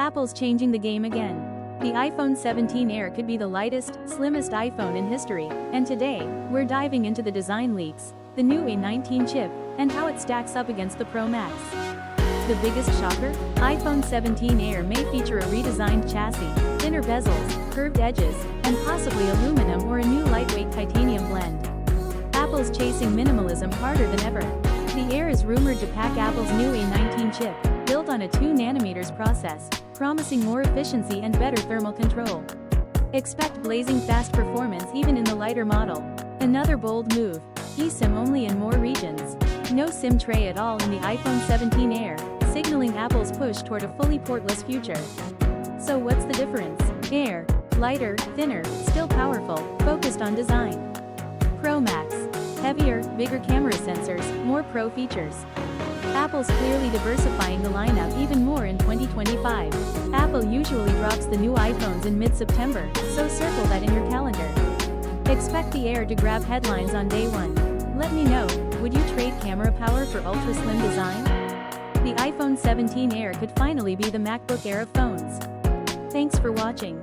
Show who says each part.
Speaker 1: Apple's changing the game again. The iPhone 17 Air could be the lightest, slimmest iPhone in history, and today, we're diving into the design leaks, the new A19 chip, and how it stacks up against the Pro Max. The biggest shocker? iPhone 17 Air may feature a redesigned chassis, thinner bezels, curved edges, and possibly aluminum or a new lightweight titanium blend. Apple's chasing minimalism harder than ever. The Air is rumored to pack Apple's new A19 chip, built on a 2nm process, promising more efficiency and better thermal control. Expect blazing fast performance even in the lighter model. Another bold move, eSIM only in more regions. No SIM tray at all in the iPhone 17 Air, signaling Apple's push toward a fully portless future. So what's the difference? Air, lighter, thinner, still powerful, focused on design. Pro Max, heavier, bigger camera sensors, more pro features. Apple's clearly diversifying the lineup even more in 2025. Apple usually drops the new iPhones in mid-September, so circle that in your calendar. Expect the Air to grab headlines on day one. Let me know, would you trade camera power for ultra-slim design? The iPhone 17 Air could finally be the MacBook Air of phones. Thanks for watching.